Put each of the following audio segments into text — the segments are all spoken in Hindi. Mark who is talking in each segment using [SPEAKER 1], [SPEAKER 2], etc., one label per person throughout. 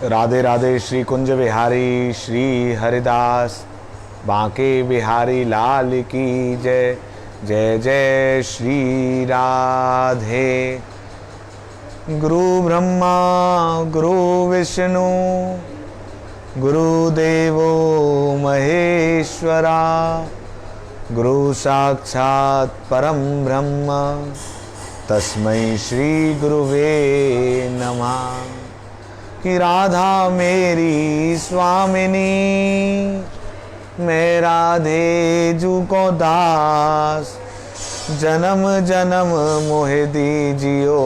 [SPEAKER 1] राधे राधे। श्री कुंज बिहारी श्री हरिदास बांके बिहारी लाल की जय। जय जय श्री राधे। गुरु ब्रह्मा गुरु विष्णु गुरुदेवो महेश्वरा गुरु साक्षात् परम ब्रह्म तस्मै श्री गुरुवे नमः। कि राधा मेरी स्वामिनी मैं राधे जू को दास जन्म जन्म मोहे दीजियो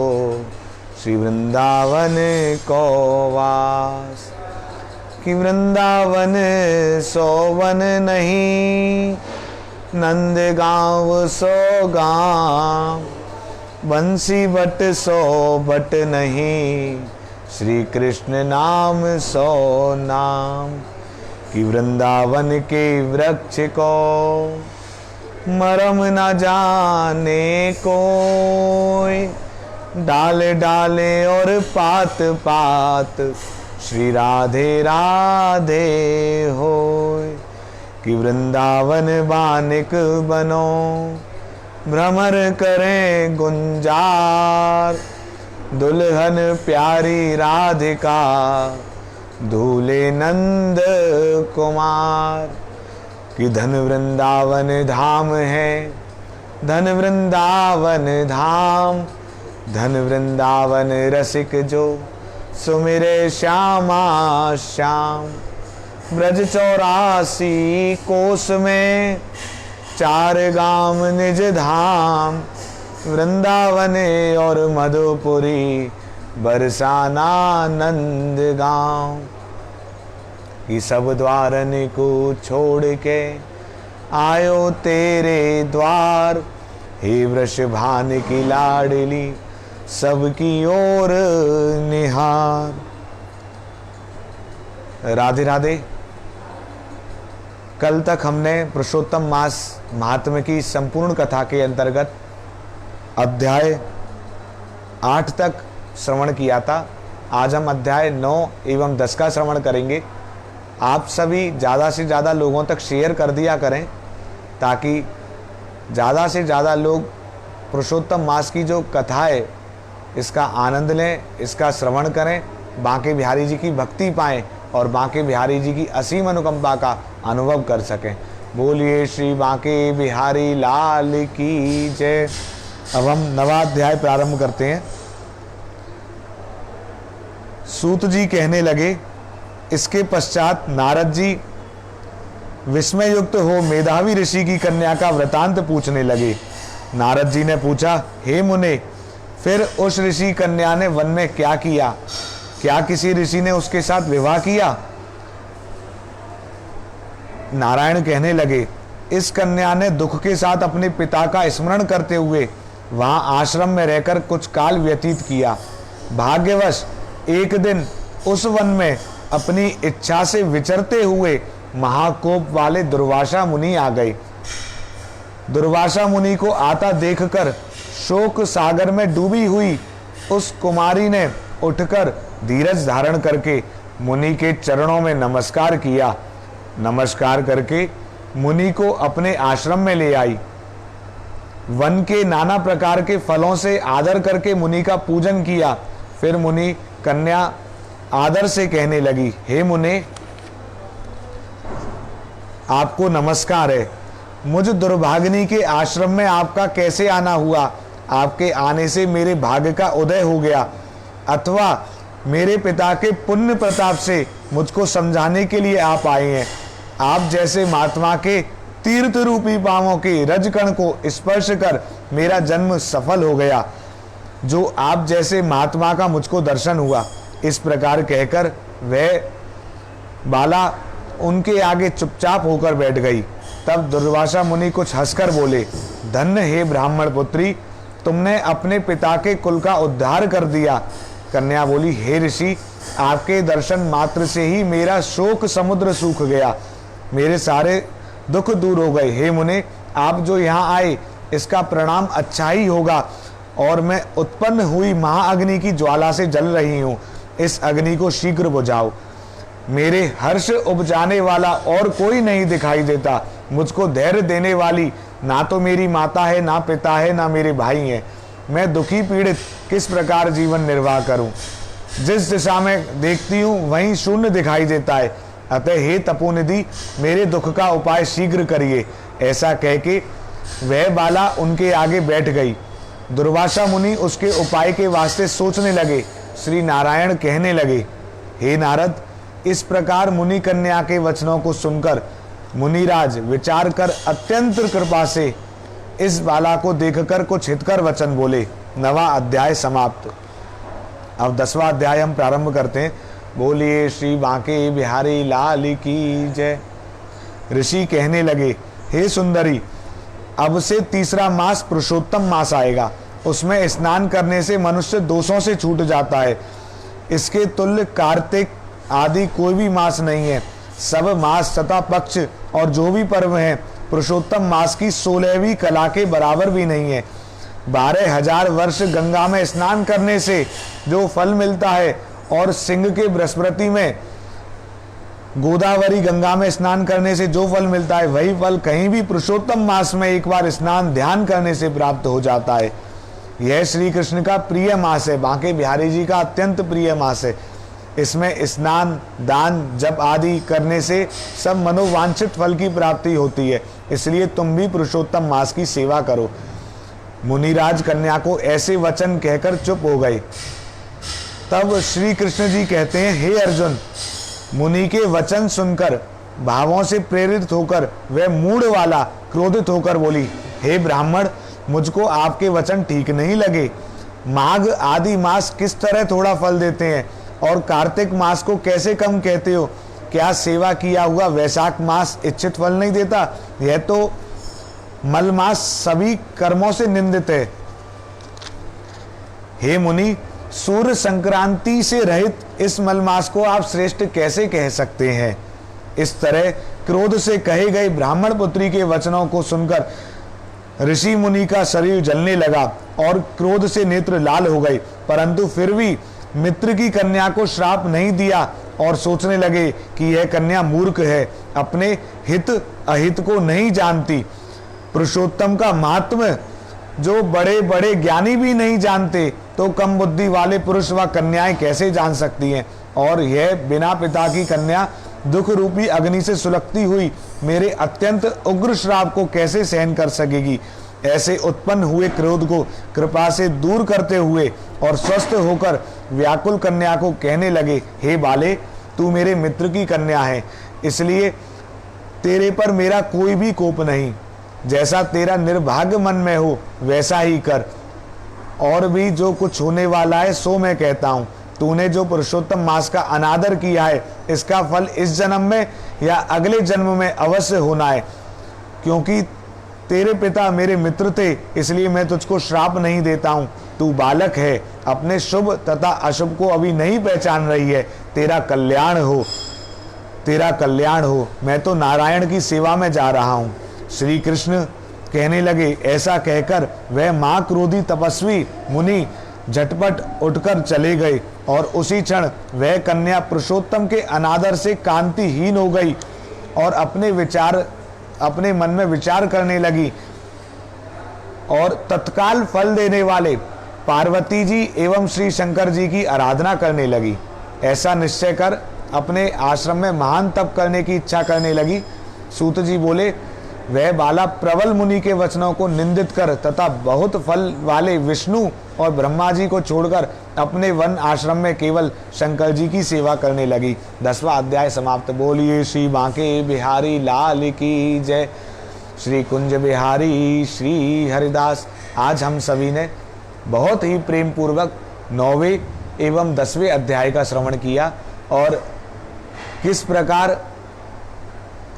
[SPEAKER 1] श्री वृंदावन को वास। कि वृंदावन सोवन नहीं नंद गाँव सो गाँव बंसी बट सो बट नहीं श्री कृष्ण नाम सो नाम। कि वृंदावन के वृक्ष को मरम न जाने कोई डाले डाले और पात पात श्री राधे राधे होय। कि वृंदावन बानिक बनो भ्रमर करें गुंजार दुल्हन प्यारी राधिका दूल्हे नंद कुमार। कि धन वृंदावन धाम है धन वृंदावन धाम धन वृंदावन रसिक जो सुमिरे श्यामा श्याम। ब्रज 84 कोस में 4 गाम निज धाम वृंदावने और मधुपुरी बरसाना नंद गाँव। कि सब द्वारन को छोड़ के आयो तेरे द्वार हे वृषभान की लाडली सबकी ओर निहार। राधे राधे। कल तक हमने पुरुषोत्तम मास महात्म्य की संपूर्ण कथा के अंतर्गत अध्याय 8 तक श्रवण किया था। आज हम अध्याय 9 एवं 10 का श्रवण करेंगे। आप सभी ज़्यादा से ज़्यादा लोगों तक शेयर कर दिया करें ताकि ज़्यादा से ज़्यादा लोग पुरुषोत्तम मास की जो कथा है इसका आनंद लें, इसका श्रवण करें, बांके बिहारी जी की भक्ति पाएं और बांके बिहारी जी की असीम अनुकंपा का अनुभव कर सकें। बोलिए श्री बांके बिहारी लाल की जय। अब हम नवा अध्याय प्रारंभ करते हैं। सूत जी कहने लगे। इसके पश्चात नारद जी विस्मय युक्त हो मेधावी ऋषि की कन्या का वृतांत पूछने लगे। नारद जी ने पूछा, हे मुने, फिर उस ऋषि कन्या ने वन में क्या किया? क्या किसी ऋषि ने उसके साथ विवाह किया? नारायण कहने लगे, इस कन्या ने दुख के साथ अपने पिता का स्मरण करते हुए वहां आश्रम में रहकर कुछ काल व्यतीत किया। भाग्यवश एक दिन उस वन में अपनी इच्छा से विचरते हुए महाकोप वाले दुर्वासा मुनि आ गए। दुर्वासा मुनि को आता देखकर शोक सागर में डूबी हुई उस कुमारी ने उठकर धीरज धारण करके मुनि के चरणों में नमस्कार किया। नमस्कार करके मुनि को अपने आश्रम में ले आई। वन के नाना प्रकार के फलों से आदर करके मुनि का पूजन किया। फिर मुनि कन्या आदर से कहने लगी, हे मुने, आपको नमस्कार है। मुझ दुर्भागिनी के आश्रम में आपका कैसे आना हुआ? आपके आने से मेरे भाग्य का उदय हो गया अथवा मेरे पिता के पुण्य प्रताप से मुझको समझाने के लिए आप आए हैं। आप जैसे महात्मा के तीर्थ रूपी पांवों के रजकण को स्पर्श कर मेरा जन्म सफल हो गया। जो आप जैसे महात्मा का मुझको दर्शन हुआ। इस प्रकार कहकर वह बाला उनके आगे चुपचाप होकर बैठ गई। तब दुर्वासा मुनि कुछ हंसकर बोले, धन्य हे ब्राह्मण पुत्री, तुमने अपने पिता के कुल का उद्धार कर दिया। कन्या बोली, हे ऋषि, आपके दर्शन मात्र से ही मेरा शोक समुद्र सूख गया, मेरे सारे दुख दूर हो गए। हे मुने, आप जो यहाँ आए इसका परिणाम अच्छा ही होगा और मैं उत्पन्न हुई महाअग्नि की ज्वाला से जल रही हूँ। इस अग्नि को शीघ्र बुझाओ। मेरे हर्ष उपजाने वाला और कोई नहीं दिखाई देता। मुझको धैर्य देने वाली ना तो मेरी माता है, ना पिता है, ना मेरे भाई हैं। मैं दुखी पीड़ित किस प्रकार जीवन निर्वाह करूं? जिस दिशा में देखती हूं वहीं शून्य दिखाई देता है। अतः हे तपोनिधि, मेरे दुख का उपाय शीघ्र करिए। ऐसा कह के वह बाला उनके आगे बैठ गई। दुर्वासा मुनि उसके उपाय के वास्ते सोचने लगे। श्री नारायण कहने लगे, हे नारद, इस प्रकार मुनि कन्या के वचनों को सुनकर मुनिराज विचार कर अत्यंत कृपा से इस बाला को देखकर कुछ हितकर वचन बोले। 9वां अध्याय समाप्त। अब 10वां अध्याय हम प्रारंभ करते हैं। बोलिए श्री बांके बिहारी लाल की जय। ऋषि कहने लगे, हे सुंदरी, अब से तीसरा मास पुरुषोत्तम मास आएगा। उसमें स्नान करने से मनुष्य दोषों से छूट जाता है। इसके तुल्य कार्तिक आदि कोई भी मास नहीं है। सब मास तथा पक्ष और जो भी पर्व हैं पुरुषोत्तम मास की 16वीं कला के बराबर भी नहीं है। 12,000 वर्ष गंगा में स्नान करने से जो फल मिलता है और सिंह के बृहस्पति में गोदावरी गंगा में स्नान करने से जो फल मिलता है, वही फल कहीं भी पुरुषोत्तम मास में एक बार स्नान ध्यान करने से प्राप्त हो जाता है। यह श्री कृष्ण का प्रिय मास है, बांके बिहारी जी का अत्यंत प्रिय मास है। इसमें स्नान, दान, जप आदि करने से सब मनोवांछित फल की प्राप्ति होती है। इसलिए तुम भी पुरुषोत्तम मास की सेवा करो। मुनिराज कन्या को ऐसे वचन कहकर चुप हो गए। तब श्री कृष्ण जी कहते हैं, हे अर्जुन, मुनि के वचन सुनकर भावों से प्रेरित होकर वह मूढ़ वाला क्रोधित होकर बोली, हे ब्राह्मण, मुझको आपके वचन ठीक नहीं लगे। माघ आदि मास किस तरह थोड़ा फल देते हैं और कार्तिक मास को कैसे कम कहते हो? क्या सेवा किया हुआ वैशाख मास इच्छित फल नहीं देता? यह तो मल मास सभी कर्मों से निंदित है। हे मुनि, सूर्य संक्रांति से रहित इस मलमास को आप श्रेष्ठ कैसे कह सकते हैं? इस तरह क्रोध से कहे गए ब्राह्मण पुत्री के वचनों को सुनकर ऋषि मुनि का शरीर जलने लगा और क्रोध से नेत्र लाल हो गए, परंतु फिर भी मित्र की कन्या को श्राप नहीं दिया और सोचने लगे कि यह कन्या मूर्ख है, अपने हित अहित को नहीं जानती। पुरुषोत्तम का महात्म्य जो बड़े बड़े ज्ञानी भी नहीं जानते, तो कम बुद्धि वाले पुरुष व कन्याएं कैसे जान सकती हैं? और यह बिना पिता की कन्या दुख रूपी अग्नि से सुलगती हुई मेरे अत्यंत उग्र श्राप को कैसे सहन कर सकेगी? ऐसे उत्पन्न हुए क्रोध को कृपा से दूर करते हुए और स्वस्थ होकर व्याकुल कन्या को कहने लगे, हे बाले, तू मेरे मित्र की कन्या है, इसलिए तेरे पर मेरा कोई भी कोप नहीं। जैसा तेरा निर्भाग्य मन में हो वैसा ही कर। और भी जो कुछ होने वाला है सो मैं कहता हूँ। तूने जो पुरुषोत्तम मास का अनादर किया है, इसका फल इस जन्म में या अगले जन्म में अवश्य होना है। क्योंकि तेरे पिता मेरे मित्र थे, इसलिए मैं तुझको श्राप नहीं देता हूँ। तू बालक है, अपने शुभ तथा अशुभ को अभी नहीं पहचान रही है। तेरा कल्याण हो, तेरा कल्याण हो। मैं तो नारायण की सेवा में जा रहा हूँ। श्री कृष्ण कहने लगे। ऐसा कहकर वह मां क्रोधी तपस्वी मुनि झटपट उठकर चले गए और उसी क्षण वह कन्या पुरुषोत्तम के अनादर से कांतिहीन हो गई और अपने मन में विचार करने लगी और तत्काल फल देने वाले पार्वती जी एवं श्री शंकर जी की आराधना करने लगी। ऐसा निश्चय कर अपने आश्रम में महान तप करने की इच्छा करने लगी। सूत जी बोले, वह बाला प्रबल मुनि के वचनों को निंदित कर तथा बहुत फल वाले विष्णु और ब्रह्मा जी को छोड़कर अपने वन आश्रम में केवल शंकर जी की सेवा करने लगी। 10वां अध्याय समाप्त। बोलिए श्री बांके बिहारी लाल की जय। श्री कुंज बिहारी श्री हरिदास। आज हम सभी ने बहुत ही प्रेम पूर्वक 9वें एवं 10वें अध्याय का श्रवण किया और किस प्रकार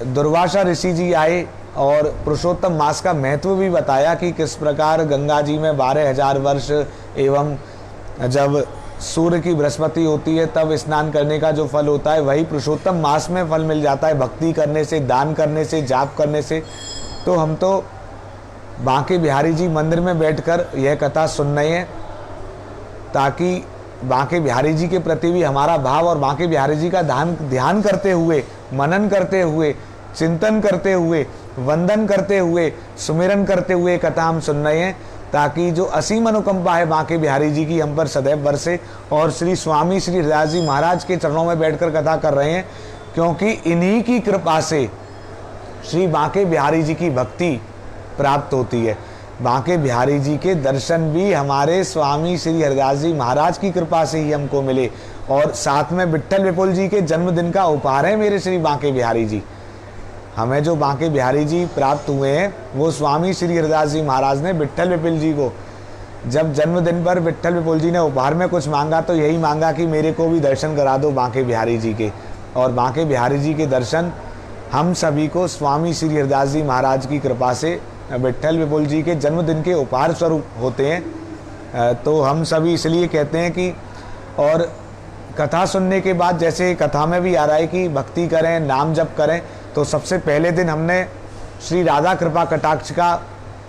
[SPEAKER 1] दुर्वासा ऋषि जी आए और पुरुषोत्तम मास का महत्व भी बताया कि किस प्रकार गंगा जी में 12,000 वर्ष एवं जब सूर्य की बृहस्पति होती है तब स्नान करने का जो फल होता है वही पुरुषोत्तम मास में फल मिल जाता है, भक्ति करने से, दान करने से, जाप करने से। तो हम तो बांके बिहारी जी मंदिर में बैठकर यह कथा सुन रहे हैं ताकि बांके बिहारी जी के प्रति भी हमारा भाव और बांके बिहारी जी का ध्यान करते हुए, मनन करते हुए, चिंतन करते हुए, वंदन करते हुए, सुमिरन करते हुए कथा हम सुन रहे हैं, ताकि जो असीम अनुकंपा है बांके बिहारी जी की हम पर सदैव बरसे। और श्री स्वामी श्री हरिदास जी महाराज के चरणों में बैठकर कथा कर रहे हैं, क्योंकि इन्हीं की कृपा से श्री बांके बिहारी जी की भक्ति प्राप्त होती है। बांके बिहारी जी के दर्शन भी हमारे स्वामी श्री हरिदास जी महाराज की कृपा से ही हमको मिले, और साथ में विट्ठल विपुल जी के जन्मदिन का उपहार है मेरे श्री बांके बिहारी जी। हमें जो बांके बिहारी जी प्राप्त हुए हैं वो स्वामी श्री हरिदास जी महाराज ने विट्ठल विपुल जी को, जब जन्मदिन पर विट्ठल विपुल जी ने उपहार में कुछ मांगा तो यही मांगा कि मेरे को भी दर्शन करा दो बांके बिहारी जी के। और बांके बिहारी जी के दर्शन हम सभी को स्वामी श्री हरिदास जी महाराज की कृपा से विट्ठल विपुल जी के जन्मदिन के उपहार स्वरूप होते हैं। तो हम सभी इसलिए कहते हैं कि, और कथा सुनने के बाद जैसे कथा में भी आ रहा है कि भक्ति करें, नाम जप करें, तो सबसे पहले दिन हमने श्री राधा कृपा कटाक्ष का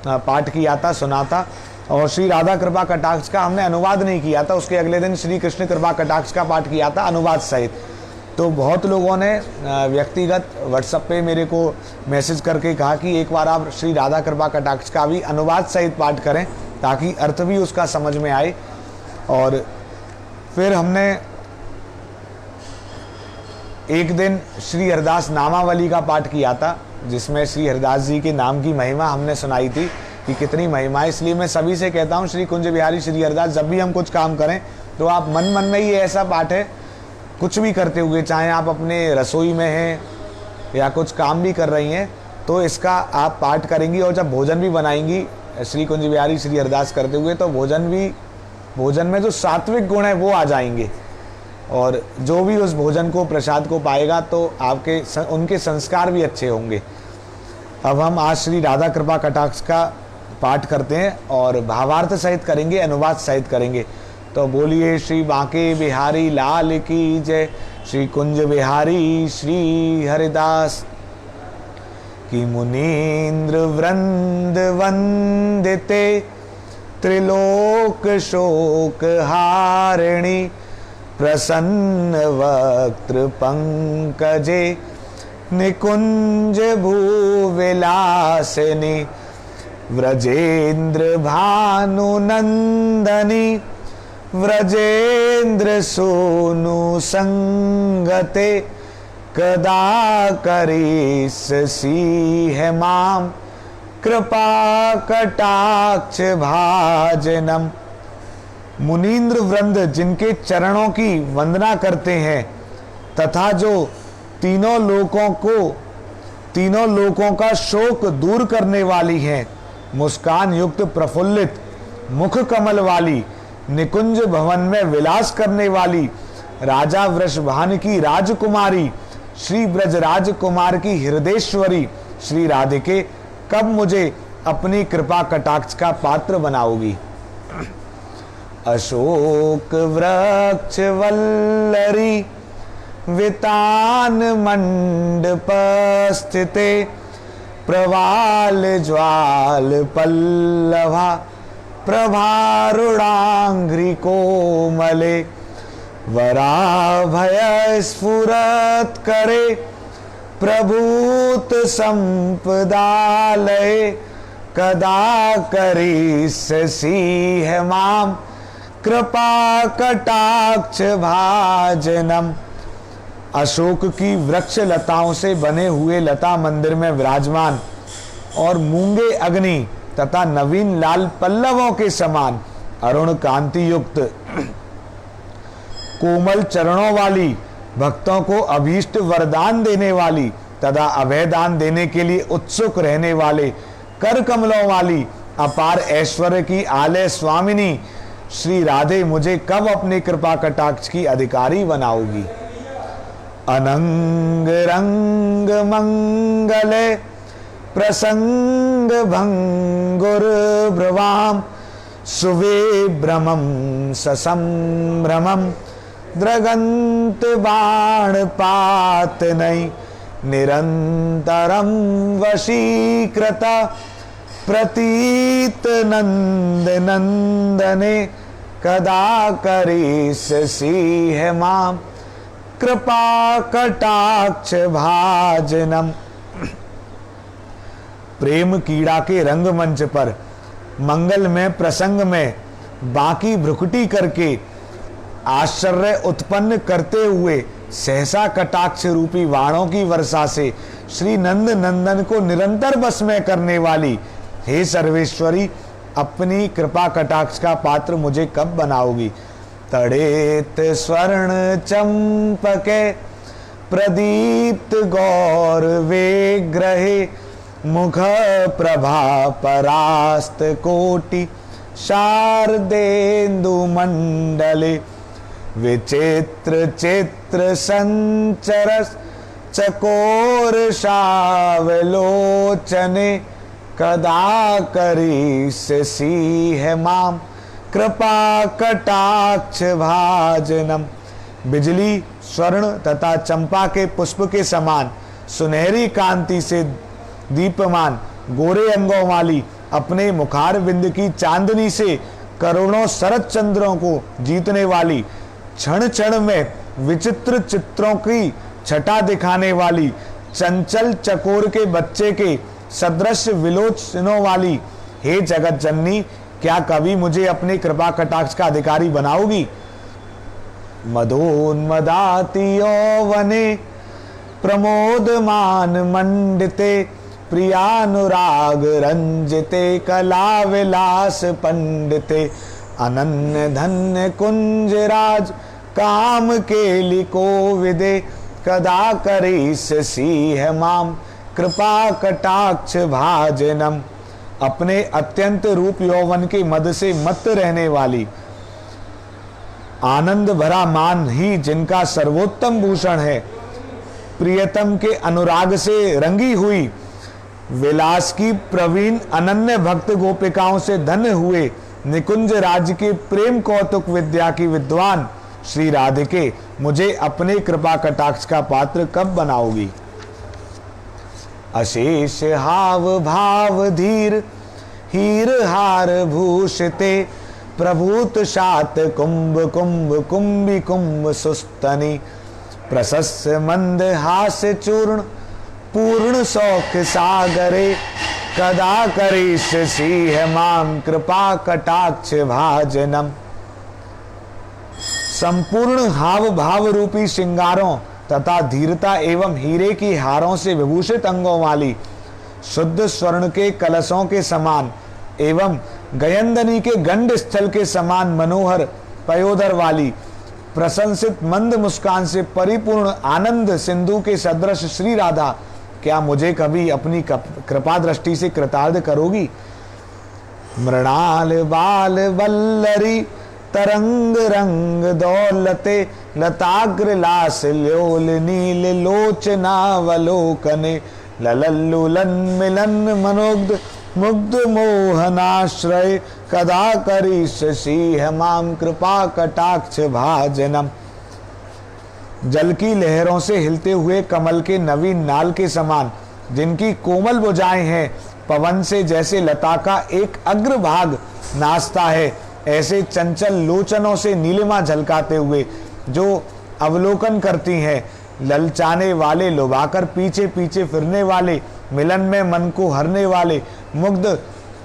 [SPEAKER 1] पाठ किया था, सुना था, और श्री राधा कृपा कटाक्ष का हमने अनुवाद नहीं किया था। उसके अगले दिन श्री कृष्ण कृपा कटाक्ष का पाठ किया था अनुवाद सहित। तो बहुत लोगों ने व्यक्तिगत व्हाट्सएप पे मेरे को मैसेज करके कहा कि एक बार आप श्री राधा कृपा कटाक्ष का भी अनुवाद सहित पाठ करें, ताकि अर्थ भी उसका समझ में आए। और फिर हमने एक दिन श्री हरिदास नामावली का पाठ किया था, जिसमें श्री हरिदास जी के नाम की महिमा हमने सुनाई थी कि कितनी महिमा है। इसलिए मैं सभी से कहता हूँ, श्री कुंज बिहारी श्री हरिदास, जब भी हम कुछ काम करें तो आप मन मन में ही ऐसा पाठ है, कुछ भी करते हुए, चाहे आप अपने रसोई में हैं या कुछ काम भी कर रही हैं, तो इसका आप पाठ करेंगी। और जब भोजन भी बनाएंगी श्री कुंज बिहारी श्री हरिदास करते हुए, तो भोजन में जो सात्विक गुण है वो आ जाएंगे, और जो भी उस भोजन को, प्रसाद को पाएगा, तो उनके संस्कार भी अच्छे होंगे। अब हम आज श्री राधा कृपा कटाक्ष का पाठ करते हैं और भावार्थ सहित करेंगे, अनुवाद सहित करेंगे। तो बोलिए श्री बांके बिहारी लाल की जय, श्री कुंज बिहारी श्री हरिदास की। मुनीन्द्र वृंद वंदिते त्रिलोक शोक हारिणी, प्रसन्न वक्त्र पंकजे निकुंज भूविलासिनी, व्रजेन्द्र भानुनंदनी, व्रजेन्द्र सोनु संगते, कदा करीससी है माम, कृपा कटाक्ष भाजनम। मुनीन्द्र वृंद जिनके चरणों की वंदना करते हैं, तथा जो तीनों लोकों का शोक दूर करने वाली हैं, मुस्कान युक्त प्रफुल्लित मुख कमल वाली, निकुंज भवन में विलास करने वाली, राजा वृषभान की राजकुमारी, श्री ब्रज राजकुमार की हृदयेश्वरी श्री राधिके, कब मुझे अपनी कृपा कटाक्ष का पात्र बनाओगी। अशोक वृक्ष वल्लरी वितान मंडप स्थिते, प्रवाल ज्वाल पल्लवा, प्रभारुणांघ्रि कोमले, वराभय स्फुरत करे, प्रभूत संपदालय, कदा करीससी है माम, कृपा कटाक्ष भाजनम। अशोक की वृक्ष लताओं से बने हुए लता मंदिर में विराजमान और मूंगे अग्नि तथा नवीन लाल पल्लवों के समान अरुण कांति युक्त कोमल चरणों वाली, भक्तों को अभीष्ट वरदान देने वाली तथा अभयदान देने के लिए उत्सुक रहने वाले, कर कमलों वाली, अपार ऐश्वर्य की आलय स्वामिनी श्री राधे मुझे कब अपनी कृपा कटाक्ष की अधिकारी बनाओगी। अनंग रंग मंगले प्रसंग भंगुर भ्रवाम, सुविभ्रमं ससंभ्रमं, द्रगंत बाण पात नई, निरंतरम वशीकृता, प्रतीत नंद नंदने, कदा करीस सीह माम कृपा कटाक्ष भाजनम। प्रेम कीड़ा के रंगमंच पर मंगलमय प्रसंग में बाकी भ्रुकुटी करके आश्चर्य उत्पन्न करते हुए सहसा कटाक्ष रूपी वाणों की वर्षा से श्री नंद नंदन को निरंतर बस में करने वाली हे सर्वेश्वरी, अपनी कृपा कटाक्ष का पात्र मुझे कब बनाओगी। तड़ेत स्वर्ण चंपके प्रदीप्त गौर विग्रहे मुख प्रभा परास्त कोटि शारदेन्दु मंडले विचित्र चित्र संचरस चकोर शावलोचने कदा करीस सीह माम कृपा कटाक्ष भाजनम। बिजली स्वर्ण तथा चंपा के पुष्प के समान सुनहरी कांति से दीप्यमान गोरे अंगों वाली अपने मुखार बिंद की चांदनी से करोड़ों शरद चंद्रों को जीतने वाली, क्षण क्षण में विचित्र चित्रों की छटा दिखाने वाली, चंचल चकोर के बच्चे के सदृश विलोचनों वाली हे जगत जननी, क्या कभी मुझे अपने कृपा कटाक्ष का अधिकारी बनाओगी। मदोन्मदाति यौवने प्रमोदमान मंडिते प्रियानुराग रंजिते कला विलास पंडिते अनन्य धन्य कुंजराज काम के लिको विदे कदा करीस सीह माम कृपा कटाक्ष भाजनम। अपने अत्यंत रूप यौवन के मद से मत रहने वाली, आनंद भरा मान ही जिनका सर्वोत्तम भूषण है, प्रियतम के अनुराग से रंगी हुई, विलास की प्रवीण अनन्य भक्त गोपिकाओं से धन्य हुए, निकुंज राज्य के प्रेम कौतुक विद्या की विद्वान श्री राधिके, मुझे अपने कृपा कटाक्ष का पात्र कब बनाओगी। अशेष हाव भाव धीर हीर हार भूषिते प्रभूत शात कुंभ कुंभ कुंभी कुंभ सुस्तनी प्रशस्त मंद हास्य चूर्ण पूर्ण शौक सागरे कदा करीस सीह माम कृपा कटाक्ष भाजनम। संपूर्ण हाव भाव रूपी श्रृंगारों तथा धीरता एवं हीरे की हारों से विभूषित अंगों वाली, शुद्ध स्वर्ण के कलशों के समान एवं गयंदनी के गंड स्थल के समान मनोहर पयोदर वाली, प्रशंसित मंद मुस्कान से परिपूर्ण आनंद सिंधु के सदृश श्री राधा, क्या मुझे कभी अपनी कृपा दृष्टि से कृतार्थ करोगी। मृणाल बाल वल्लरी तरंग रंग दौलते लताग्र लास ल्योल नील लोचनावलोकने ललल्लुलन मिलन मनोग्ध मुग्ध मोहनाश्रय कदा करीस सीह माम कृपा कटाक्ष भाजनम। जल की लहरों से हिलते हुए कमल के नवीन नाल के समान जिनकी कोमल भुजाएं हैं, पवन से जैसे लता का एक अग्रभाग नाचता है, ऐसे चंचल लोचनों से नीलिमा झलकाते हुए जो अवलोकन करती हैं, ललचाने वाले, लुभाकर पीछे पीछे फिरने वाले, मिलन में मन को हरने वाले, मुग्ध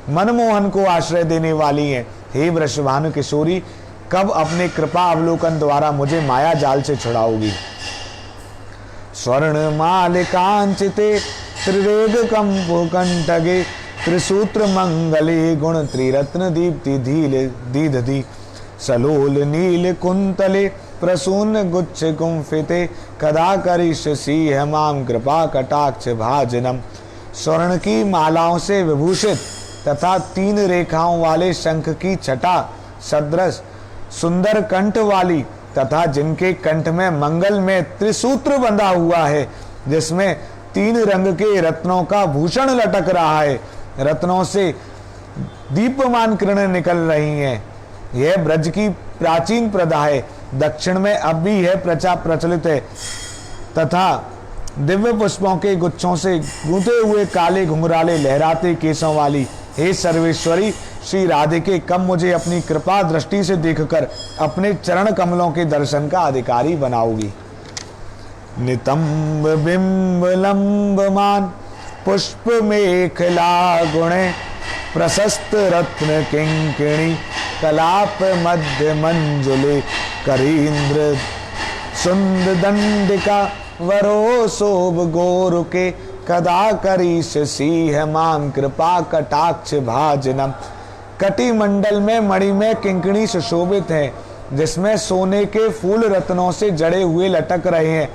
[SPEAKER 1] मनमोहन को आश्रय देने वाली हैं। हे वृषभानु किशोरी, कब अपने कृपा अवलोकन द्वारा मुझे माया जाल से छुड़ाओगी। स्वर्ण मालिकांचिते त्रिरेग कंपु कंठगे त्रिसूत्र मंगले गुण त्रिरत्न दीप्ति धील दीधि सलोल नील कुंतले प्रसून गुच्छ गुंफिते कदा करीश सीह माम कृपा कटाक्ष भाजनम। स्वर्ण की मालाओं से विभूषित तथा 3 रेखाओं वाले शंख की छटा सदृश सुंदर कंठ वाली तथा जिनके कंठ में मंगल में त्रिसूत्र बंधा हुआ है, जिसमें 3 रंग के रत्नों का भूषण लटक रहा है, रत्नों से दीप्यमान किरणें निकल रही हैं। यह ब्रज की प्राचीन प्रथा है, दक्षिण में अब भी यह प्रचा प्रचलित है तथा दिव्य पुष्पों के गुच्छों से गूंथे हुए काले घुंघराले लहराते केसों वाली हे सर्वेश्वरी, श्री राधिके कब मुझे अपनी कृपा दृष्टि से देखकर अपने चरण कमलों के दर्शन का अधिकारी बनाओगी। नितंब बिंब लंबमान पुष्प मेखला गुणे प्रशस्त रत्न किंकिणी कलाप मध्य मंजुले करीन्द्र सुंद दंडिका वरो शोभ गोरुके कदा करीश सिंह माम कृपा कटाक्ष भाजनम। कटी मंडल में मणिमय किंकणी सुशोभित है, जिसमें सोने के फूल रत्नों से जड़े हुए लटक रहे हैं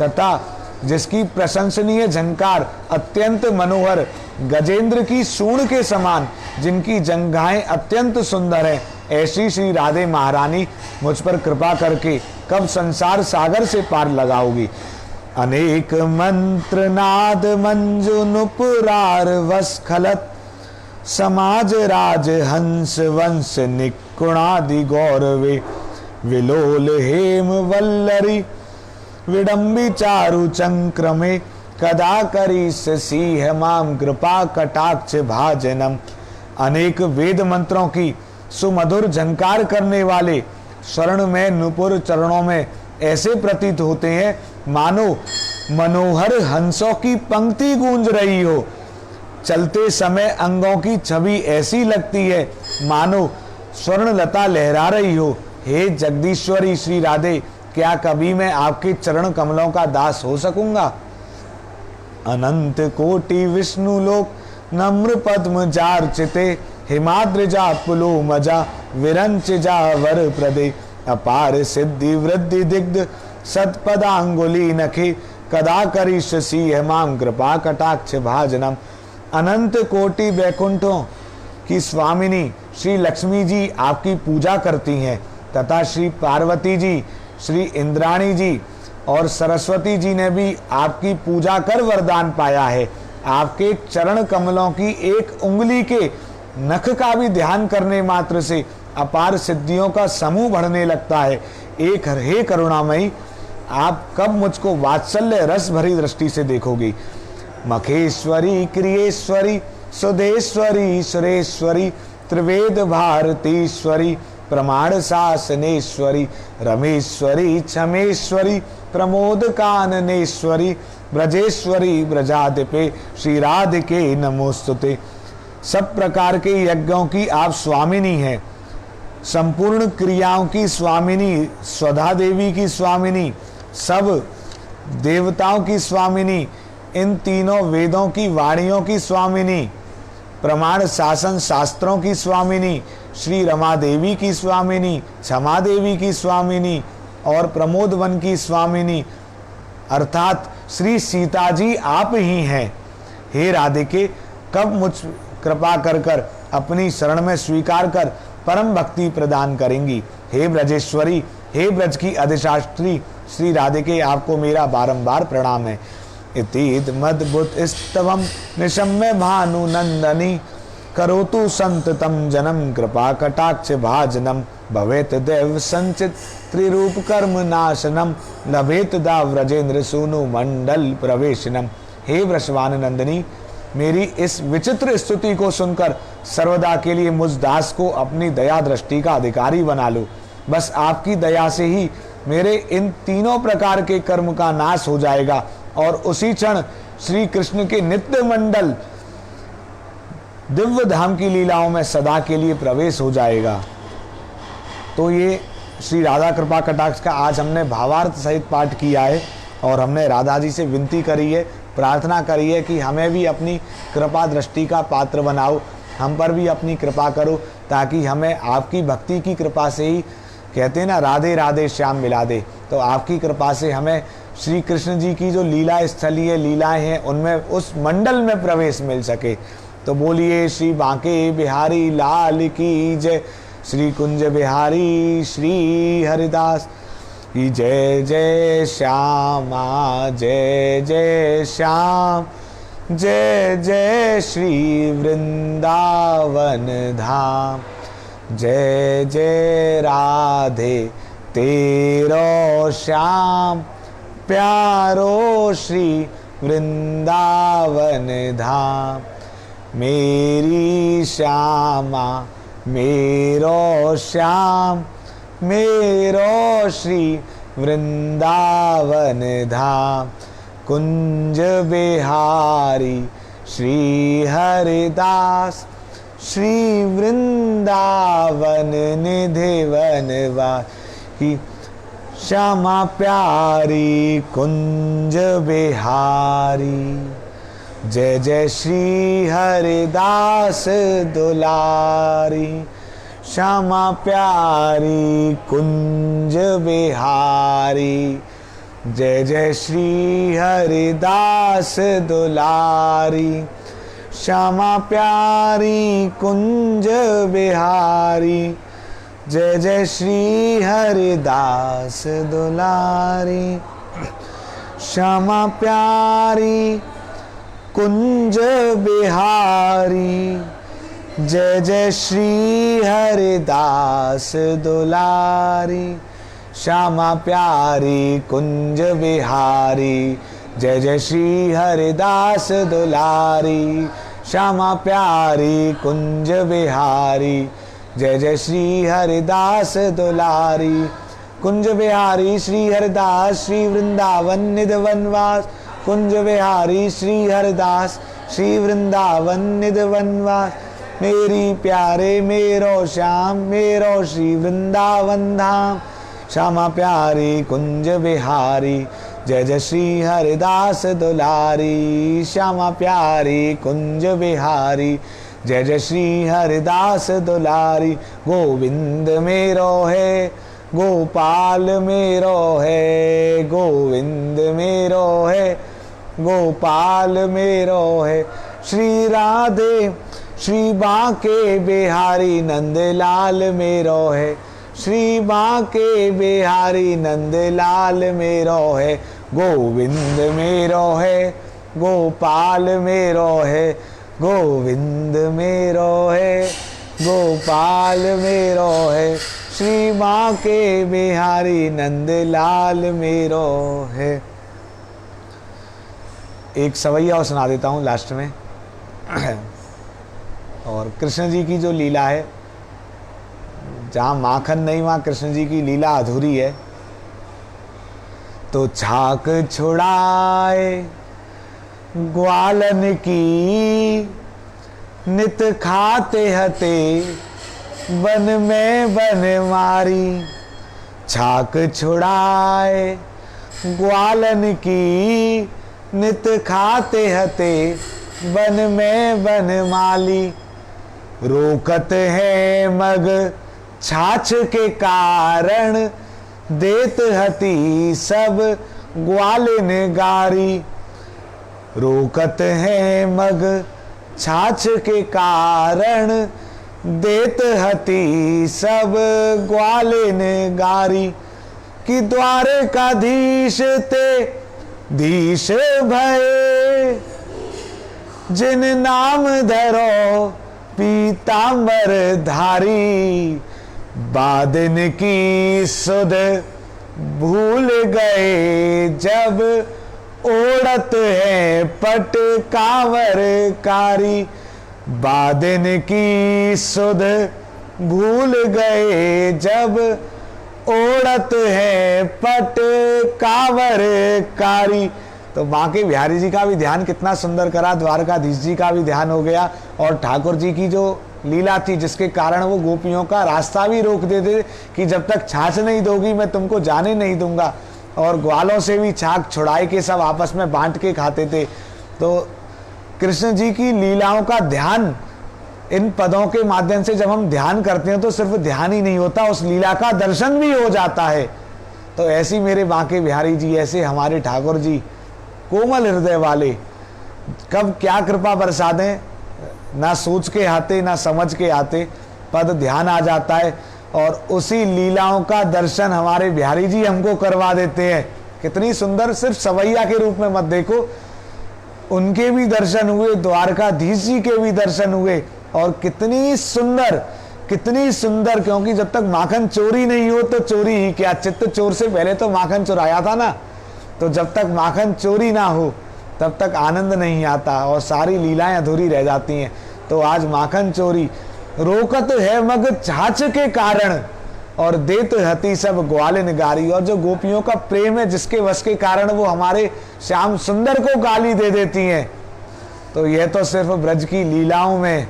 [SPEAKER 1] तथा जिसकी प्रशंसनीय झंकार अत्यंत मनोहर गजेंद्र की सूंड के समान, जिनकी जंघाएं अत्यंत सुंदर हैं, ऐसी श्री राधे महारानी मुझ पर कृपा करके कब संसार सागर से पार लगाओगी। अनेक मंत्र नाद मंजु नुपुरार वस्खलत समाज राज हंस वंश निकुणादि गौरवे विलोल हेम वल्लरी विडम्बी चारु चंक्रमे कदा करी सिंह माम कृपा कटाक्ष भाजनम। अनेक वेद मंत्रों की सुमधुर झंकार करने वाले स्वर्ण में नुपुर चरणों में ऐसे प्रतीत होते हैं मानो मनोहर हंसों की पंक्ति गूंज रही हो। चलते समय अंगों की छवि ऐसी लगती है मानो स्वर्ण लता लहरा रही हो। हे जगदीश्वरी श्री राधे, क्या कभी मैं आपके चरण कमलों का दास हो सकूंगा। अनंत कोटि विष्णु लोक नम्र पद्म जार्चिते हिमाद्रिजा पुलो मजा विरंच जा वर प्रदे अपार सिद्धि वृद्धि दिग्ध सतपदांगुली नखे कदा करीश सिंह माम कृपा कटाक्ष भाजनम। अनंत कोटि वैकुंठों की स्वामिनी श्री लक्ष्मी जी आपकी पूजा करती हैं तथा श्री पार्वती जी, श्री इंद्राणी जी और सरस्वती जी ने भी आपकी पूजा कर वरदान पाया है। आपके चरण कमलों की एक उंगली के नख का भी ध्यान करने मात्र से अपार सिद्धियों का समूह बढ़ने लगता है। एक हे करुणामयी, आप कब मुझको वात्सल्य रस भरी दृष्टि से देखोगी। मखेश्वरी क्रियेश्वरी सुधेश्वरी सुरेश्वरी त्रिवेद भारतीश्वरी प्रमाण शासनेश्वरी रमेश्वरी क्षमेश्वरी प्रमोद काननेश्वरी ब्रजेश्वरी ब्रजाधिपे श्री राधिके नमोस्तुते। सब प्रकार के यज्ञों की आप स्वामिनी हैं, संपूर्ण क्रियाओं की स्वामिनी, स्वधा देवी की स्वामिनी, सब देवताओं की स्वामिनी, इन तीनों वेदों की वाणियों की स्वामिनी, प्रमाण शासन शास्त्रों की स्वामिनी, श्री रमा देवी की स्वामिनी, क्षमा देवी की स्वामिनी और प्रमोद वन की स्वामिनी अर्थात श्री सीता जी आप ही हैं। हे राधिके, कब मुझ कृपा कर कर अपनी शरण में स्वीकार कर परम भक्ति प्रदान करेंगी। हे ब्रजेश्वरी, हे ब्रज की अधिशास्त्री श्री राधिके, आपको मेरा बारंबार प्रणाम है। इतीद मद्भुत स्तवम निशम्य भानु नंदनी करोतु संततम जनम कृपा कटाक्ष भाजनम भवेत देव संचित त्रिरूप कर्म नाशनम लभेत दा व्रजेंद्र सूनु मंडल प्रवेशनम। हे वृषभान नंदिनी, मेरी इस विचित्र स्तुति को सुनकर सर्वदा के लिए मुझ दास को अपनी दया दृष्टि का अधिकारी बना लो। बस आपकी दया से ही मेरे इन तीनों प्रकार के कर्म का नाश हो जाएगा और उसी क्षण श्री कृष्ण के नित्य मंडल दिव्य धाम की लीलाओं में सदा के लिए प्रवेश हो जाएगा। तो ये श्री राधा कृपा कटाक्ष का आज हमने भावार्थ सहित पाठ किया है और हमने राधा जी से विनती करी है, प्रार्थना करी है कि हमें भी अपनी कृपा दृष्टि का पात्र बनाओ, हम पर भी अपनी कृपा करो, ताकि हमें आपकी भक्ति की कृपा से ही, कहते हैं ना, राधे राधे श्याम मिला दे। तो आपकी कृपा से हमें श्री कृष्ण जी की जो लीला स्थलीय लीलाएं हैं उनमें उस मंडल में प्रवेश मिल सके। तो बोलिए श्री बांके बिहारी लाल की जय, श्री कुंज बिहारी श्री हरिदास की जय। जय श्यामा जय जय श्याम, जय जय श्री वृंदावन धाम, जय जय राधे तेरो श्याम प्यारो श्री वृंदावन धाम। मेरी श्यामा मेरो श्याम मेरो श्री वृंदावन धाम। कुंज बिहारी श्री हरिदास श्री वृंदावन निधि वनवासी। श्यामा प्यारी कुंज बिहारी। जय जय श्री हरिदास दुलारी। श्यामा प्यारी कुंज बिहारी। जय जय श्री हरिदास दुलारी। श्यामा प्यारी कुंज बिहारी। जय जय श्री हरिदास दुलारी। श्यामा प्यारी कुंज बिहारी। जय जय श्री हरिदास दुलारी। श्यामा प्यारी कुंज बिहारी। जय जय श्री हरिदास दुलारी। श्यामा प्यारी कुंज बिहारी। जय जय श्री हरिदास दुलारी। कुंज बिहारी श्री हरिदास श्री वृंदावन निधि वनवास। कुंज बिहारी श्री हरिदास श्री वृंदावन निधि वनवास। मेरी प्यारे मेरो श्याम मेरो श्री वृंदावन धाम। श्यामा प्यारी कुंज बिहारी। जय जय श्री हरिदास दुलारी। श्यामा प्यारी कुंज बिहारी। जय जय श्री हरिदास दुलारी। गोविंद मेरो है गोपाल मेरो है। गोविंद मेरो है गोपाल मेरो है। श्री राधे श्री बांके बिहारी नंदलाल मेरो है। श्री बांके बिहारी नंदलाल मेरो है। गोविंद मेरो है गोपाल मेरो है। गोविंद मेरो है गोपाल मेरो है। श्री बांके बिहारी नंदलाल मेरो है। एक सवैया और सुना देता हूँ लास्ट में। और कृष्ण जी की जो लीला है, जहाँ माखन नहीं वहाँ कृष्ण जी की लीला अधूरी है। तो छाक छुड़ाए ग्वालन की नित खाते हते वन में बनमारी। छाक छुड़ाए ग्वालन की नित खाते हते वन में बनमाली। रोकत है मग छाछ के कारण देत हती सब ग्वालिन गारी। रोकत है मग छाछ के कारण देत हती सब ग्वालिन गारी। कि द्वारकाधीश ते धीश भये जिन नाम धरो पीतांबर धारी। बादिन की सुध भूल गए जब ओढ़त है पट कांवर कारी। बादिन की सुध भूल गए जब ओढ़त है पट कांवर कारी। तो बांके बिहारी जी का भी ध्यान कितना सुंदर करा, द्वारकाधीश जी का भी ध्यान हो गया। और ठाकुर जी की जो लीला थी जिसके कारण वो गोपियों का रास्ता भी रोक देते कि जब तक छाछ नहीं दोगी मैं तुमको जाने नहीं दूंगा। और ग्वालों से भी छाछ छुड़ाई के सब आपस में बांट के खाते थे। तो कृष्ण जी की लीलाओं का ध्यान इन पदों के माध्यम से जब हम ध्यान करते हैं तो सिर्फ ध्यान ही नहीं होता, उस लीला का दर्शन भी हो जाता है। तो ऐसी मेरे बांके बिहारी जी, ऐसे हमारे ठाकुर जी कोमल हृदय वाले, कब क्या कृपा बरसा दें, ना सोच के आते ना समझ के आते, पद ध्यान आ जाता है और उसी लीलाओं का दर्शन हमारे बिहारी जी हमको करवा देते हैं। कितनी सुंदर, सिर्फ सवैया के रूप में मत देखो, उनके भी दर्शन हुए, द्वारकाधीश जी के भी दर्शन हुए। और कितनी सुंदर, कितनी सुंदर, क्योंकि जब तक माखन चोरी नहीं हो तो चोरी ही क्या, चित्त चोर से पहले तो माखन चुराया था ना। तो जब तक माखन चोरी ना हो तब तक आनंद नहीं आता और सारी लीलाएं अधूरी रह जाती हैं। तो आज माखन चोरी रोकत है मग छाछ के कारण, और देत हती सब ग्वालिन गारी। और जो गोपियों का प्रेम है, जिसके वश के कारण वो हमारे श्याम सुंदर को गाली दे देती हैं, तो यह तो सिर्फ ब्रज की लीलाओं में,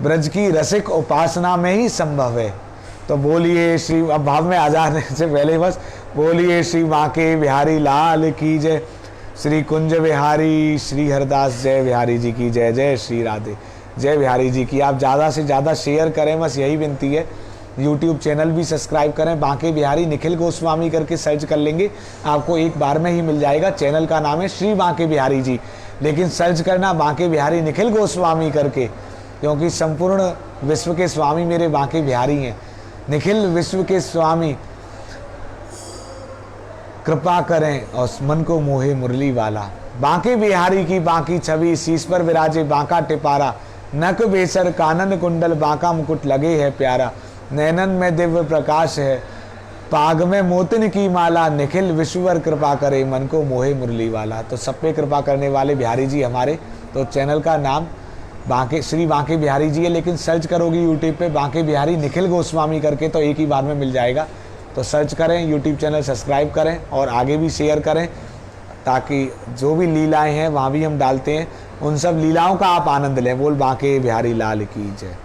[SPEAKER 1] ब्रज की रसिक उपासना में ही संभव है। तो बोलिए श्री, अब भाव में आ जाने से पहले बस बोलिए श्री बांके बिहारी लाल की जय, श्री कुंज बिहारी श्री हरदास जय बिहारी जी की जय। जय श्री राधे, जय बिहारी जी की। आप ज़्यादा से ज़्यादा शेयर करें, बस यही विनती है। यूट्यूब चैनल भी सब्सक्राइब करें, बांके बिहारी निखिल गोस्वामी करके सर्च कर लेंगे, आपको एक बार में ही मिल जाएगा। चैनल का नाम है श्री बांके बिहारी जी, लेकिन सर्च करना बांके बिहारी निखिल गोस्वामी करके, क्योंकि संपूर्ण विश्व के स्वामी मेरे बांके बिहारी हैं। निखिल विश्व के स्वामी कृपा करें और मन को मोहे मुरली वाला। बांके बिहारी की बांकी छवि, शीश पर विराजे बांका टिपारा, नक बेसर कानन कुंडल, बांका मुकुट लगे है प्यारा, नैनन में दिव्य प्रकाश है, पाग में मोतिन की माला, निखिल विश्ववर कृपा करे, मन को मोहे मुरली वाला। तो सब पे कृपा करने वाले बिहारी जी हमारे। तो चैनल का नाम बांके श्री बांके बिहारी जी है, लेकिन सर्च करोगे यूट्यूब पे बांके बिहारी निखिल गोस्वामी करके तो एक ही बार में मिल जाएगा। तो सर्च करें, यूट्यूब चैनल सब्सक्राइब करें और आगे भी शेयर करें, ताकि जो भी लीलाएं हैं वहाँ भी हम डालते हैं, उन सब लीलाओं का आप आनंद लें। बोल बांके बिहारी लाल की जय।